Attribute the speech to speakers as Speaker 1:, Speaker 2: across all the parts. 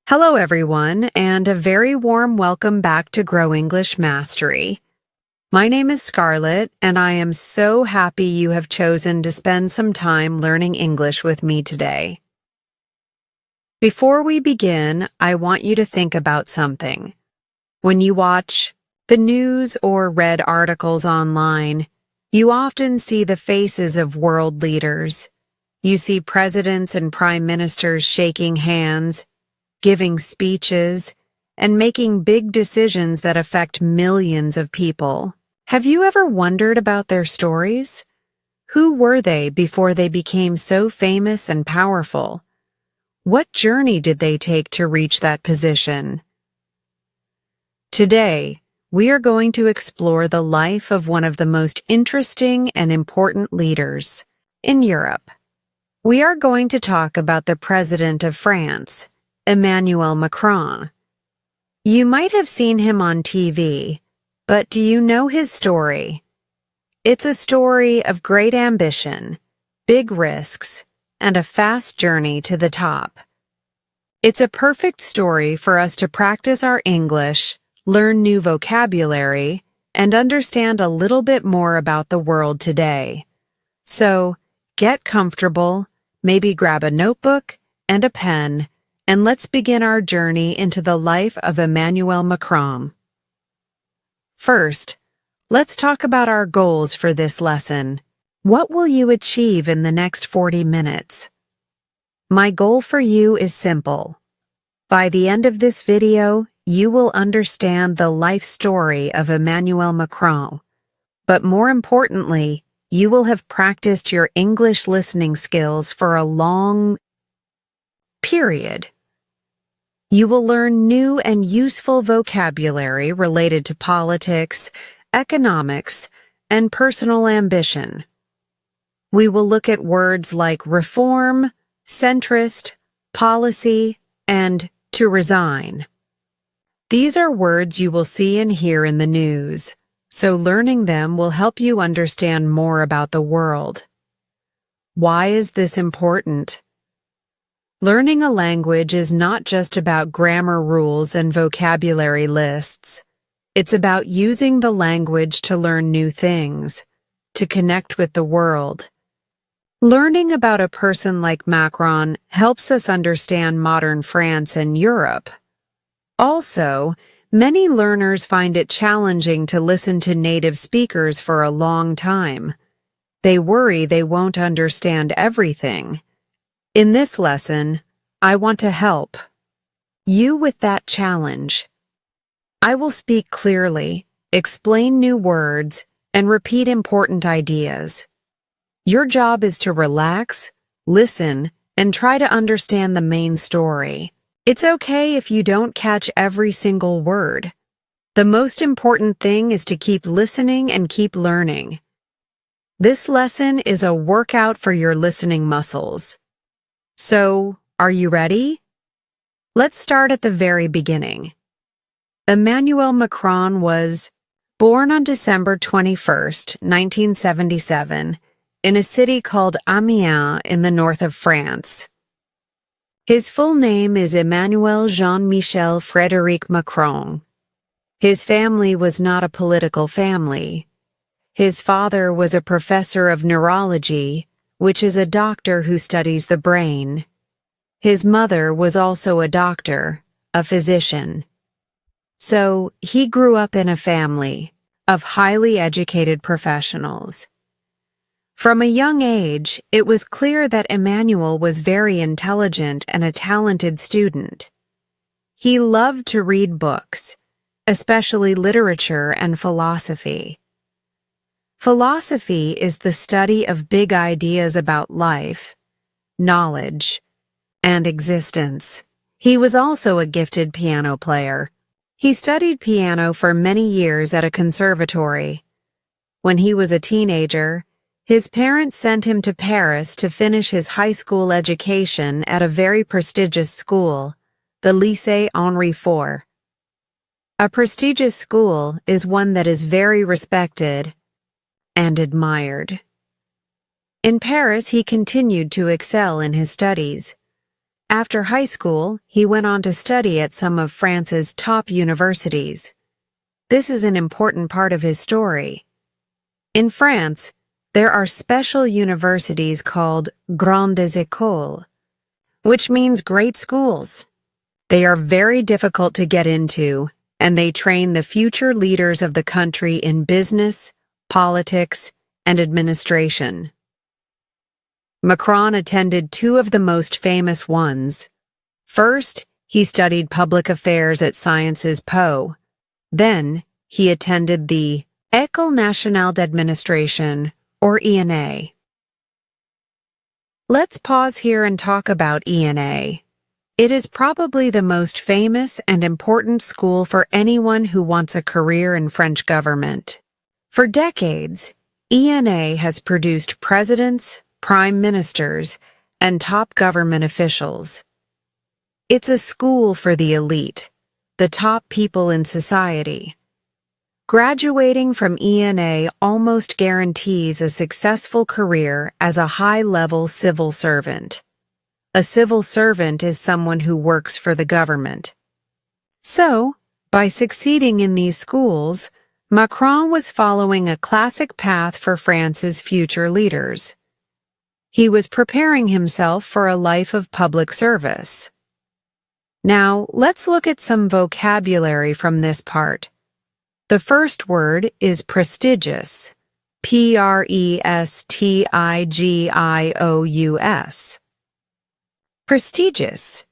Speaker 1: Hello, everyone, and a very warm welcome back to Grow English Mastery. My name is Scarlett, and I am so happy you have chosen to spend some time learning English with me today. Before we begin, I want you to think about something. When you watch the news or read articles online, you often see the faces of world leaders. You see presidents and prime ministers shaking hands, giving speeches, and making big decisions that affect millions of people. Have you ever wondered about their stories? Who were they before they became so famous and powerful? What journey did they take to reach that position? Today, we are going to explore the life of one of the most interesting and important leaders in Europe. We are going to talk about the President of France, Emmanuel Macron. You might have seen him on TV, but do you know his story? It's a story of great ambition, big risks, and a fast journey to the top. It's a perfect story for us to practice our English, learn new vocabulary, and understand a little bit more about the world today. So, get comfortable, maybe grab a notebook and a pen, and let's begin our journey into the life of Emmanuel Macron. First, let's talk about our goals for this lesson. What will you achieve in the next 40 minutes? My goal for you is simple. By the end of this video, you will understand the life story of Emmanuel Macron. But more importantly, you will have practiced your English listening skills for a long period. You will learn new and useful vocabulary related to politics, economics, and personal ambition. We will look at words like reform, centrist, policy, and to resign. These are words you will see and hear in the news, so learning them will help you understand more about the world. Why is this important? Learning a language is not just about grammar rules and vocabulary lists. It's about using the language to learn new things, to connect with the world. Learning about a person like Macron helps us understand modern France and Europe. Also, many learners find it challenging to listen to native speakers for a long time. They worry they won't understand everything. In this lesson, I want to help you with that challenge. I will speak clearly, explain new words, and repeat important ideas. Your job is to relax, listen, and try to understand the main story. It's okay if you don't catch every single word. The most important thing is to keep listening and keep learning. This lesson is a workout for your listening muscles. So, are you ready? Let's start at the very beginning. Emmanuel Macron was born on December 21st, 1977, in a city called Amiens in the north of France. His full name is Emmanuel Jean-Michel Frédéric Macron. His family was not a political family. His father was a professor of neurology, which is a doctor who studies the brain. His mother was also a doctor, a physician. So, he grew up in a family of highly educated professionals. From a young age, it was clear that Emmanuel was very intelligent and a talented student. He loved to read books, especially literature and philosophy. Philosophy is the study of big ideas about life, knowledge, and existence. He was also a gifted piano player. He studied piano for many years at a conservatory. When he was a teenager, his parents sent him to Paris to finish his high school education at a very prestigious school, the Lycée Henri IV. A prestigious school is one that is very respected and admired. In Paris, he continued to excel in his studies. After high school, he went on to study at some of France's top universities. This is an important part of his story. In France, there are special universities called grandes écoles, which means great schools. They are very difficult to get into, and they train the future leaders of the country in business, politics, and administration. Macron attended two of the most famous ones. First, he studied public affairs at Sciences Po. Then, he attended the École Nationale d'Administration, or ENA. Let's pause here and talk about ENA. It is probably the most famous and important school for anyone who wants a career in French government. For decades, ENA has produced presidents, prime ministers, and top government officials. It's a school for the elite, the top people in society. Graduating from ENA almost guarantees a successful career as a high-level civil servant. A civil servant is someone who works for the government. So, by succeeding in these schools, Macron was following a classic path for France's future leaders. He was preparing himself for a life of public service. Now, let's look at some vocabulary from this part. The first word is prestigious, prestigious. Prestigious.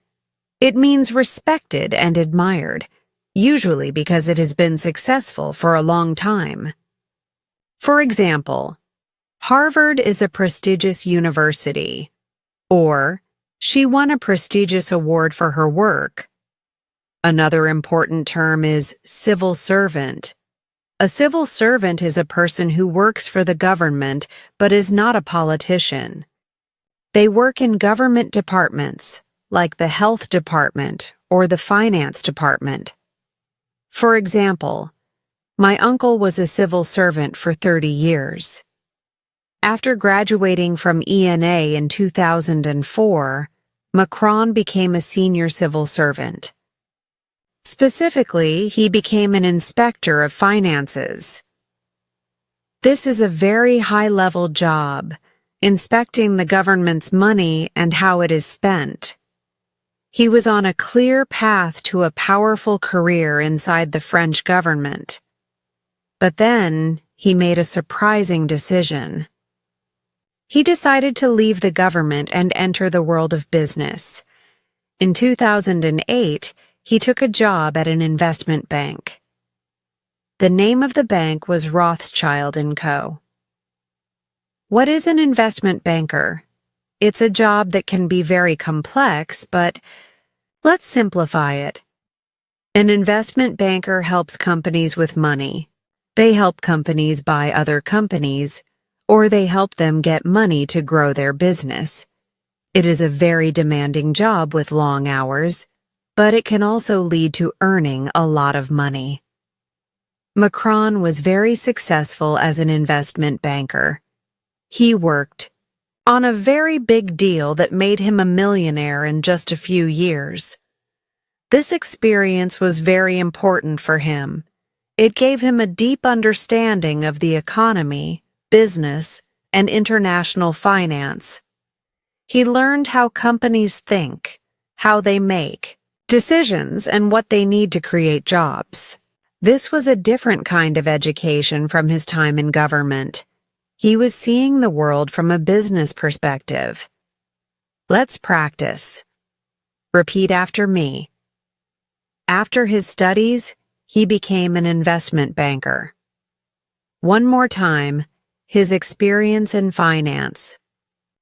Speaker 1: It means respected and admired, usually because it has been successful for a long time. For example, Harvard is a prestigious university, or she won a prestigious award for her work. Another important term is civil servant. A civil servant is a person who works for the government but is not a politician. They work in government departments, like the health department or the finance department. For example, my uncle was a civil servant for 30 years. After graduating from ENA in 2004, Macron became a senior civil servant. Specifically, he became an inspector of finances. This is a very high-level job, inspecting the government's money and how it is spent. He was on a clear path to a powerful career inside the French government. But then, he made a surprising decision. He decided to leave the government and enter the world of business. In 2008, he took a job at an investment bank. The name of the bank was Rothschild & Co. What is an investment banker? It's a job that can be very complex, but let's simplify it. An investment banker helps companies with money. They help companies buy other companies, or they help them get money to grow their business. It is a very demanding job with long hours, but it can also lead to earning a lot of money. Macron was very successful as an investment banker. He worked on a very big deal that made him a millionaire in just a few years. This experience was very important for him. It gave him a deep understanding of the economy, business, and international finance. He learned how companies think, how they make decisions, and what they need to create jobs. This was a different kind of education from his time in government. He was seeing the world from a business perspective. Let's practice. Repeat after me. After his studies, he became an investment banker. One more time, his experience in finance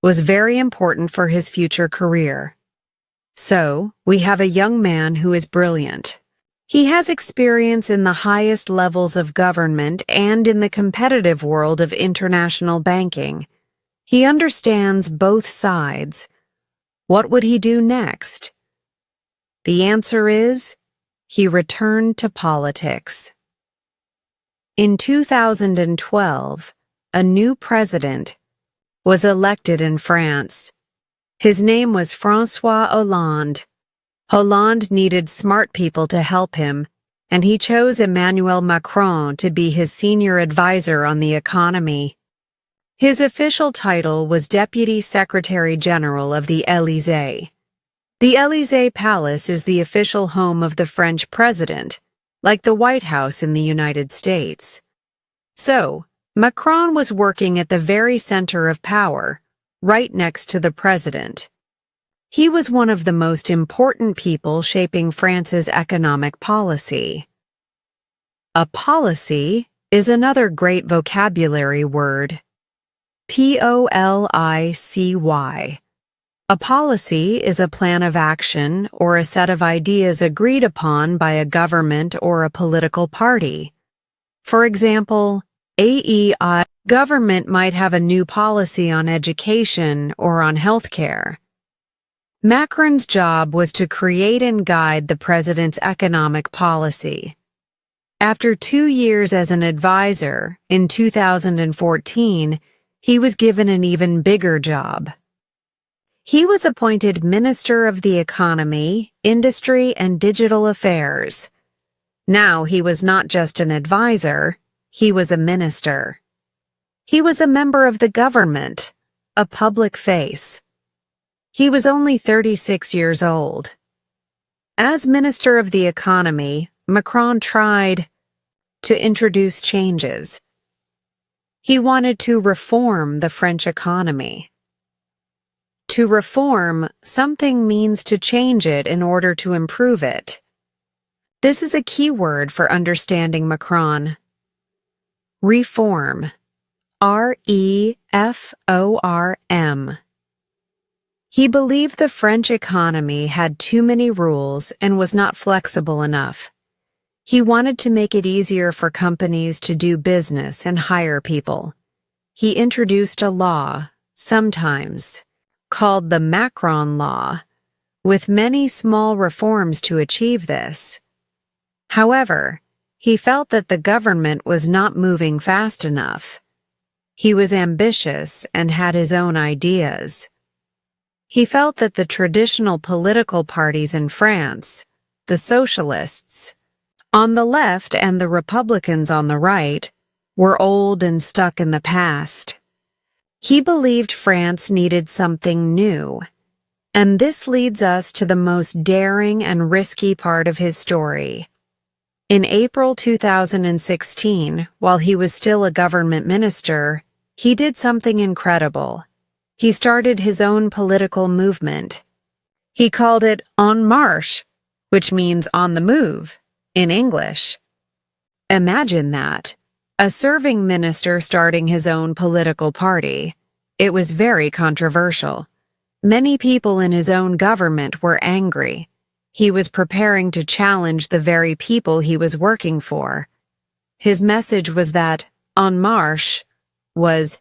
Speaker 1: was very important for his future career. So, we have a young man who is brilliant. He has experience in the highest levels of government and in the competitive world of international banking. He understands both sides. What would he do next? The answer is, he returned to politics. In 2012, a new president was elected in France. His name was François Hollande. Hollande needed smart people to help him, and he chose Emmanuel Macron to be his senior advisor on the economy. His official title was Deputy Secretary General of the Élysée. The Élysée Palace is the official home of the French president, like the White House in the United States. So, Macron was working at the very center of power, right next to the president. He was one of the most important people shaping France's economic policy. A policy is another great vocabulary word. Policy. A policy is a plan of action or a set of ideas agreed upon by a government or a political party. For example, AEI government might have a new policy on education or on healthcare. Macron's job was to create and guide the president's economic policy. After 2 years as an advisor, in 2014, he was given an even bigger job. He was appointed Minister of the Economy, Industry, and Digital Affairs. Now he was not just an advisor, he was a minister. He was a member of the government, a public face. He was only 36 years old. As Minister of the Economy, Macron tried to introduce changes. He wanted to reform the French economy. To reform something means to change it in order to improve it. This is a key word for understanding Macron. Reform. R-E-F-O-R-M. He believed the French economy had too many rules and was not flexible enough. He wanted to make it easier for companies to do business and hire people. He introduced a law, sometimes called the Macron Law, with many small reforms to achieve this. However, he felt that the government was not moving fast enough. He was ambitious and had his own ideas. He felt that the traditional political parties in France, the socialists on the left and the Republicans on the right, were old and stuck in the past. He believed France needed something new, and this leads us to the most daring and risky part of his story. In April 2016, while he was still a government minister, he did something incredible. He started his own political movement. He called it En Marche, which means on the move, in English. Imagine that. A serving minister starting his own political party. It was very controversial. Many people in his own government were angry. He was preparing to challenge the very people he was working for. His message was that En Marche was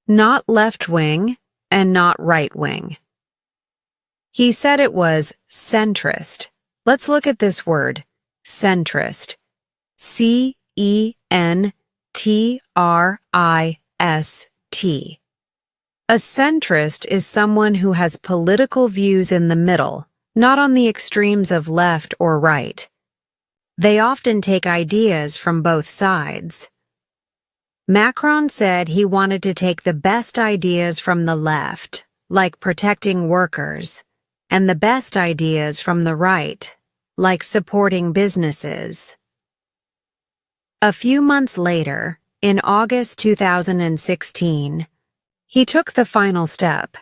Speaker 1: not left-wing and not right-wing. He said it was centrist. Let's look at this word, centrist. C-E-N-T-R-I-S-T. A centrist is someone who has political views in the middle, not on the extremes of left or right. They often take ideas from both sides. Macron said he wanted to take the best ideas from the left, like protecting workers, and the best ideas from the right, like supporting businesses. A few months later, in August 2016, he took the final step.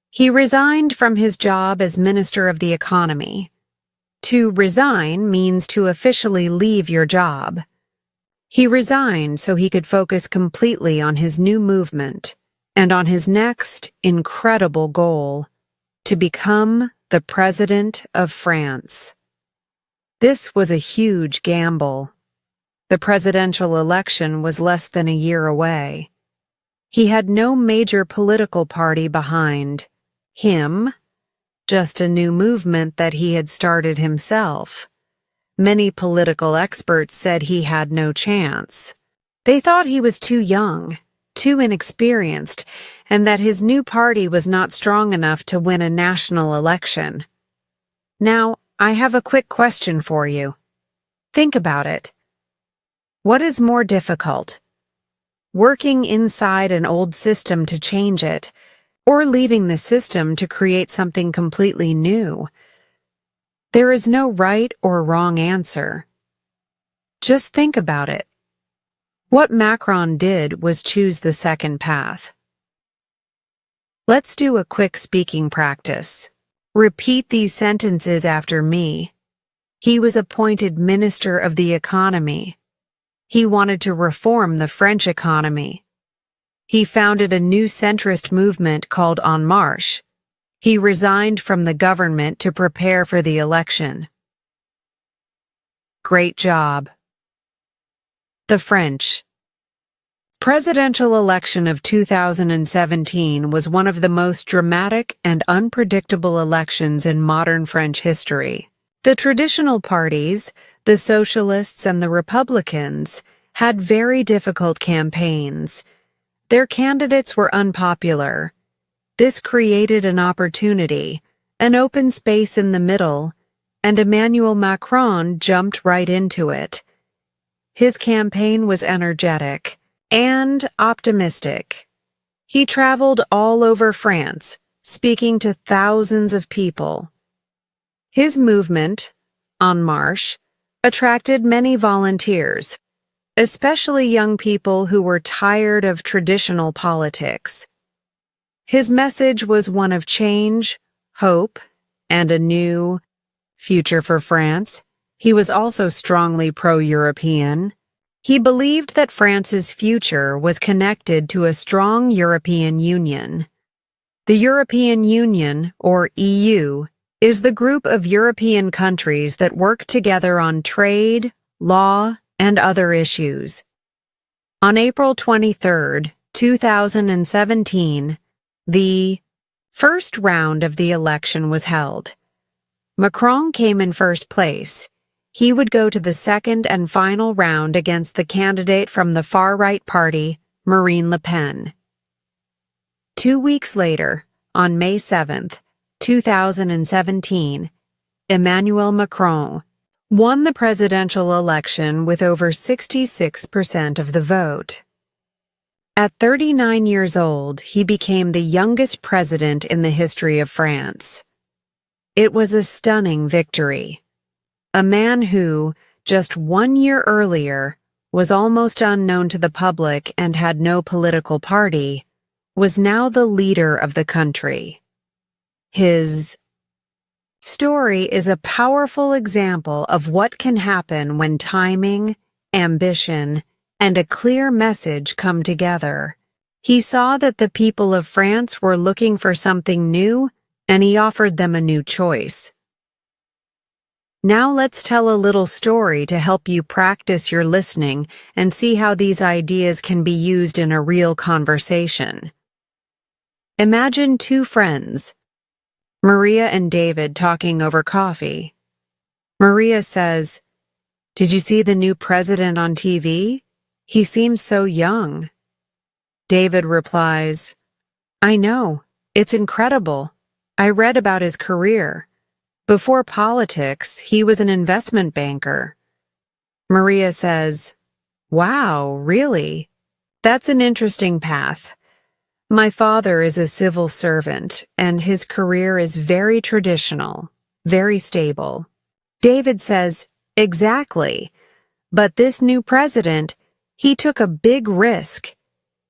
Speaker 1: He resigned from his job as Minister of the Economy. To resign means to officially leave your job. He resigned so he could focus completely on his new movement and on his next incredible goal, to become the President of France. This was a huge gamble. The presidential election was less than a year away. He had no major political party behind him, just a new movement that he had started himself. Many political experts said he had no chance. They thought he was too young, too inexperienced, and that his new party was not strong enough to win a national election. Now, I have a quick question for you. Think about it. What is more difficult? Working inside an old system to change it, or leaving the system to create something completely new? There is no right or wrong answer. Just think about it. What Macron did was choose the second path. Let's do a quick speaking practice. Repeat these sentences after me. He was appointed Minister of the Economy. He wanted to reform the French economy. He founded a new centrist movement called En Marche. He resigned from the government to prepare for the election. Great job. The French presidential election of 2017 was one of the most dramatic and unpredictable elections in modern French history. The traditional parties, the Socialists and the Republicans, had very difficult campaigns. Their candidates were unpopular. This created an opportunity, an open space in the middle, and Emmanuel Macron jumped right into it. His campaign was energetic and optimistic. He traveled all over France, speaking to thousands of people. His movement, En Marche, attracted many volunteers, especially young people who were tired of traditional politics. His message was one of change, hope, and a new future for France. He was also strongly pro-European. He believed that France's future was connected to a strong European Union. The European Union, or EU, is the group of European countries that work together on trade, law, and other issues. On April 23, 2017, the first round of the election was held. Macron came in first place. He would go to the second and final round against the candidate from the far-right party, Marine Le Pen. 2 weeks later, on May 7, 2017, Emmanuel Macron won the presidential election with over 66% of the vote. At 39 years old, he became the youngest president in the history of France. It was a stunning victory. A man who, just 1 year earlier, was almost unknown to the public and had no political party, was now the leader of the country. His story is a powerful example of what can happen when timing, ambition, and a clear message come together. He saw that the people of France were looking for something new, and he offered them a new choice. Now let's tell a little story to help you practice your listening and see how these ideas can be used in a real conversation. Imagine two friends, Maria and David, talking over coffee. Maria says, "Did you see the new president on TV? He seems so young." David replies, "I know, it's incredible. I read about his career. Before politics, he was an investment banker." Maria says, "Wow, really? That's an interesting path. My father is a civil servant, and his career is very traditional, very stable." David says, "Exactly. But this new president, he took a big risk.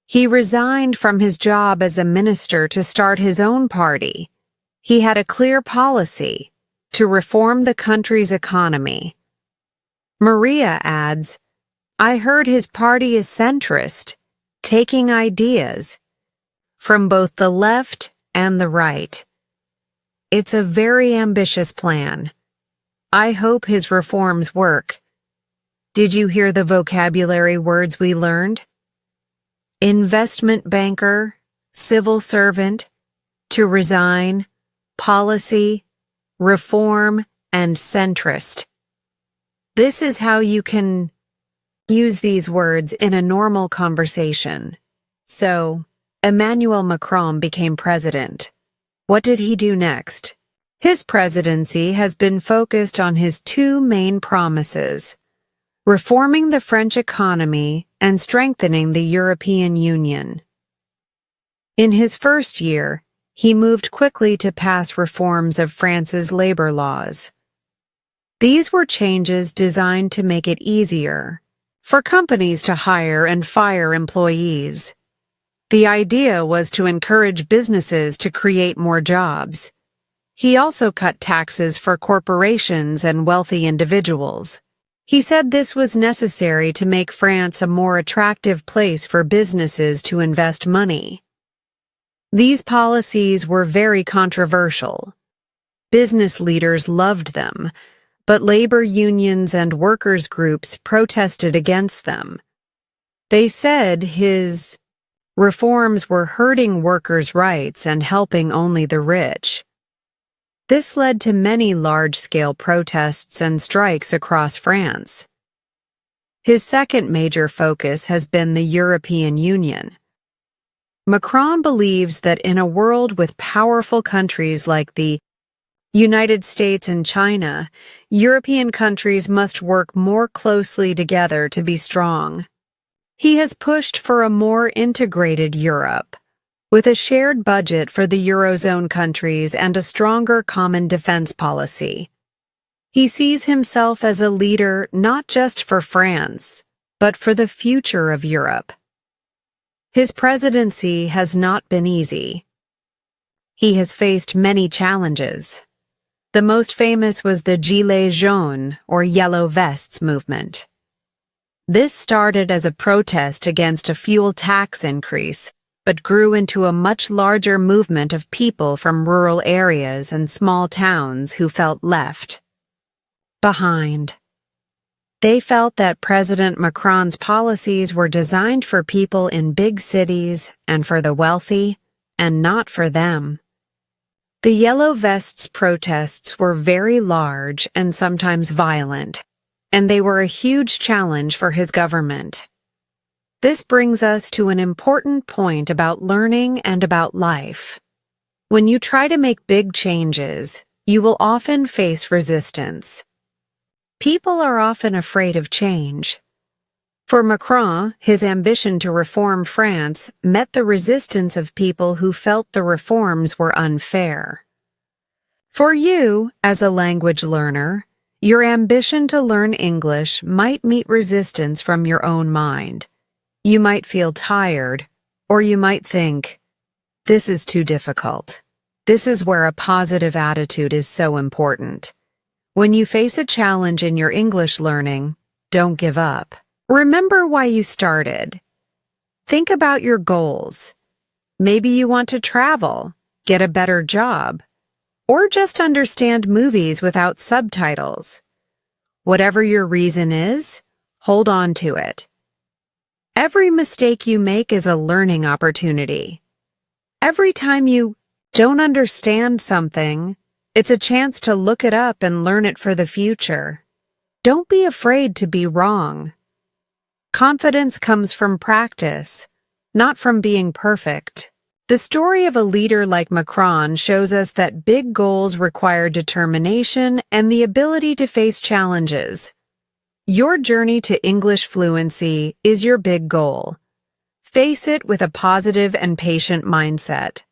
Speaker 1: He resigned from his job as a minister to start his own party. He had a clear policy to reform the country's economy." Maria adds, "I heard his party is centrist, taking ideas from both the left and the right. It's a very ambitious plan. I hope his reforms work." Did you hear the vocabulary words we learned? Investment banker, civil servant, to resign, policy, reform, and centrist. This is how you can use these words in a normal conversation. So, Emmanuel Macron became president. What did he do next? His presidency has been focused on his two main promises: reforming the French economy and strengthening the European Union. In his first year, he moved quickly to pass reforms of France's labor laws. These were changes designed to make it easier for companies to hire and fire employees. The idea was to encourage businesses to create more jobs. He also cut taxes for corporations and wealthy individuals. He said this was necessary to make France a more attractive place for businesses to invest money. These policies were very controversial. Business leaders loved them, but labor unions and workers' groups protested against them. They said his reforms were hurting workers' rights and helping only the rich. This led to many large-scale protests and strikes across France. His second major focus has been the European Union. Macron believes that in a world with powerful countries like the United States and China, European countries must work more closely together to be strong. He has pushed for a more integrated Europe, with a shared budget for the Eurozone countries and a stronger common defense policy. He sees himself as a leader not just for France, but for the future of Europe. His presidency has not been easy. He has faced many challenges. The most famous was the Gilets jaunes, or Yellow Vests movement. This started as a protest against a fuel tax increase, but grew into a much larger movement of people from rural areas and small towns who felt left behind. They felt that President Macron's policies were designed for people in big cities and for the wealthy, and not for them. The Yellow Vests protests were very large and sometimes violent, and they were a huge challenge for his government. This brings us to an important point about learning and about life. When you try to make big changes, you will often face resistance. People are often afraid of change. For Macron, his ambition to reform France met the resistance of people who felt the reforms were unfair. For you, as a language learner, your ambition to learn English might meet resistance from your own mind. You might feel tired, or you might think, "This is too difficult." This is where a positive attitude is so important. When you face a challenge in your English learning, don't give up. Remember why you started. Think about your goals. Maybe you want to travel, get a better job, or just understand movies without subtitles. Whatever your reason is, hold on to it. Every mistake you make is a learning opportunity. Every time you don't understand something, it's a chance to look it up and learn it for the future. Don't be afraid to be wrong. Confidence comes from practice, not from being perfect. The story of a leader like Macron shows us that big goals require determination and the ability to face challenges. Your journey to English fluency is your big goal. Face it with a positive and patient mindset.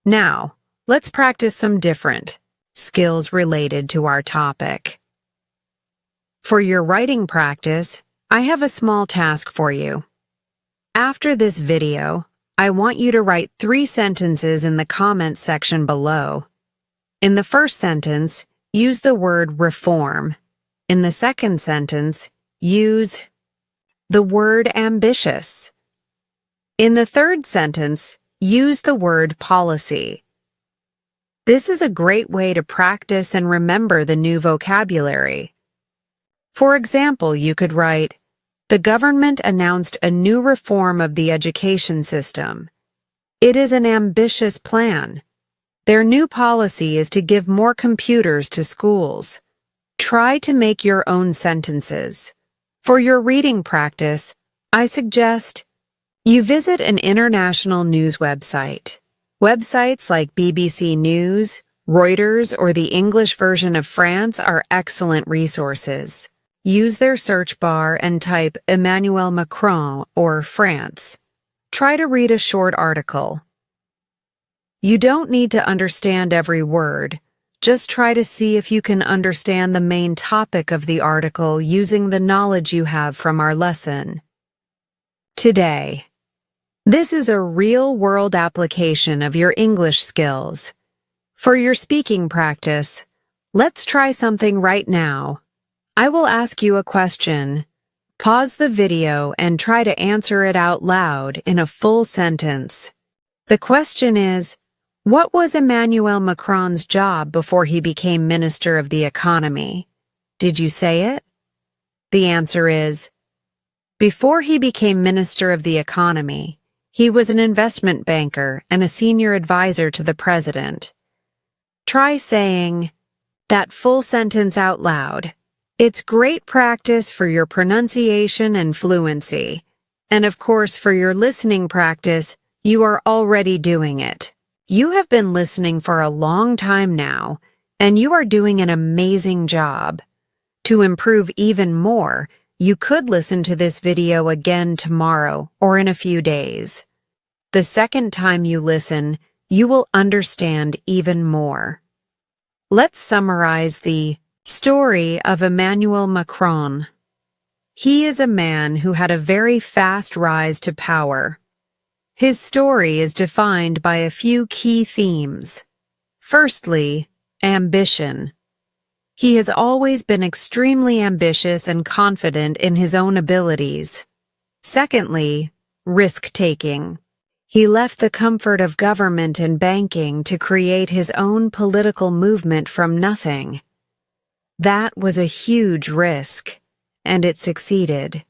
Speaker 1: Now, let's practice some different skills related to our topic. For your writing practice, I have a small task for you. After this video, I want you to write 3 sentences in the comments section below. In the first sentence, use the word reform. In the second sentence, use the word ambitious. In the third sentence, use the word policy. This is a great way to practice and remember the new vocabulary. For example, you could write, "The government announced a new reform of the education system. It is an ambitious plan. Their new policy is to give more computers to schools." Try to make your own sentences. For your reading practice, I suggest You visit an international news website. Websites like BBC News, Reuters, or the English version of France are excellent resources. Use their search bar and type Emmanuel Macron or France. Try to read a short article. You don't need to understand every word. Just try to see if you can understand the main topic of the article using the knowledge you have from our lesson. Today. This is a real-world application of your English skills. For your speaking practice, let's try something right now. I will ask you a question. Pause the video and try to answer it out loud in a full sentence. The question is, what was Emmanuel Macron's job before he became Minister of the Economy? Did you say it? The answer is, before he became Minister of the Economy, he was an investment banker and a senior advisor to the president. Try saying that full sentence out loud. It's great practice for your pronunciation and fluency. And of course, for your listening practice, you are already doing it. You have been listening for a long time now, and you are doing an amazing job. To improve even more, you could listen to this video again tomorrow or in a few days. The second time you listen, you will understand even more. Let's summarize the story of Emmanuel Macron. He is a man who had a very fast rise to power. His story is defined by a few key themes. Firstly, ambition. He has always been extremely ambitious and confident in his own abilities. Secondly, risk-taking. He left the comfort of government and banking to create his own political movement from nothing. That was a huge risk, and it succeeded.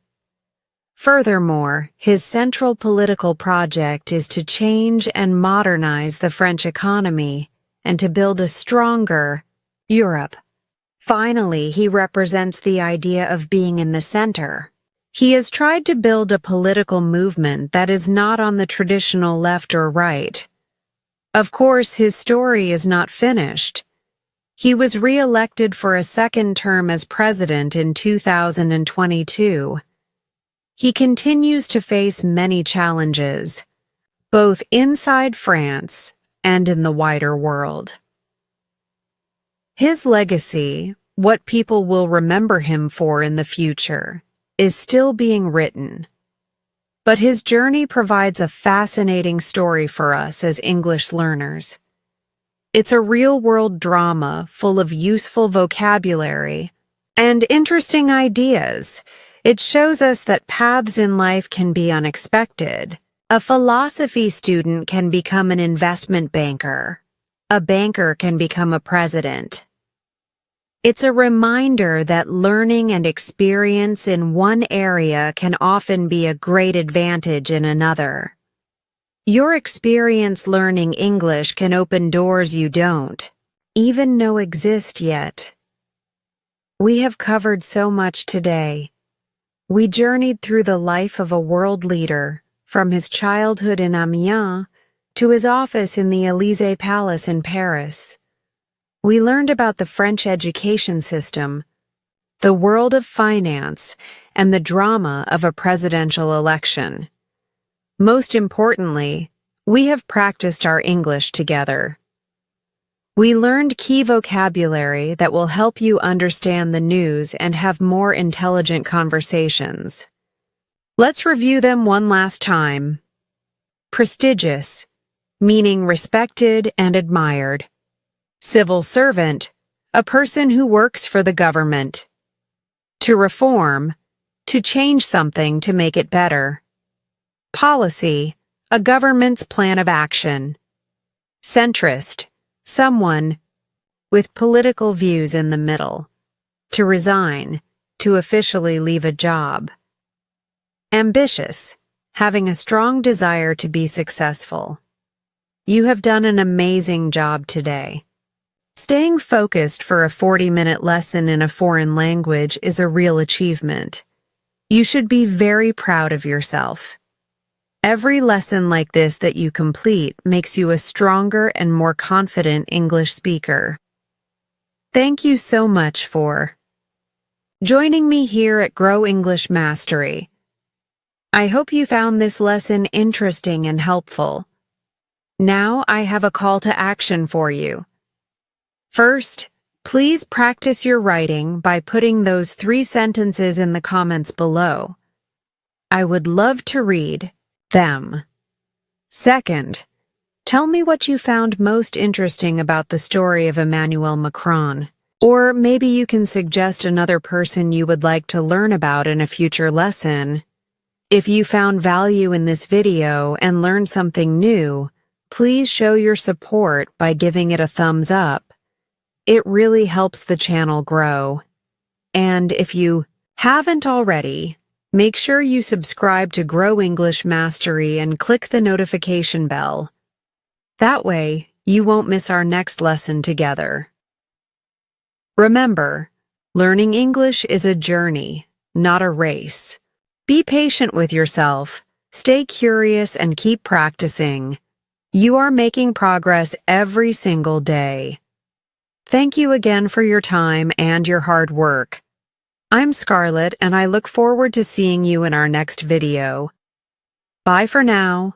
Speaker 1: Furthermore, his central political project is to change and modernize the French economy and to build a stronger Europe. Finally, he represents the idea of being in the center. He has tried to build a political movement that is not on the traditional left or right. Of course, his story is not finished. He was re-elected for a second term as president in 2022. He continues to face many challenges, both inside France and in the wider world. His legacy, what people will remember him for in the future, is still being written. But his journey provides a fascinating story for us as English learners. It's a real-world drama full of useful vocabulary and interesting ideas. It shows us that paths in life can be unexpected. A philosophy student can become an investment banker. A banker can become a president. It's a reminder that learning and experience in one area can often be a great advantage in another. Your experience learning English can open doors you don't even know exist yet. We have covered so much today. We journeyed through the life of a world leader, from his childhood in Amiens to his office in the Élysée Palace in Paris. We learned about the French education system, the world of finance, and the drama of a presidential election. Most importantly, we have practiced our English together. We learned key vocabulary that will help you understand the news and have more intelligent conversations. Let's review them one last time. Prestigious, meaning respected and admired. Civil servant, a person who works for the government. To reform, to change something to make it better. Policy, a government's plan of action. Centrist, someone with political views in the middle. To resign, to officially leave a job. Ambitious, having a strong desire to be successful. You have done an amazing job today. Staying focused for a 40-minute lesson in a foreign language is a real achievement. You should be very proud of yourself. Every lesson like this that you complete makes you a stronger and more confident English speaker. Thank you so much for joining me here at Grow English Mastery. I hope you found this lesson interesting and helpful. Now I have a call to action for you. First, please practice your writing by putting those 3 sentences in the comments below. I would love to read them. Second, tell me what you found most interesting about the story of Emmanuel Macron. Or maybe you can suggest another person you would like to learn about in a future lesson. If you found value in this video and learned something new, please show your support by giving it a thumbs up. It really helps the channel grow. And if you haven't already, make sure you subscribe to Grow English Mastery and click the notification bell. That way, you won't miss our next lesson together. Remember, learning English is a journey, not a race. Be patient with yourself, stay curious, and keep practicing. You are making progress every single day. Thank you again for your time and your hard work. I'm Scarlett, and I look forward to seeing you in our next video. Bye for now.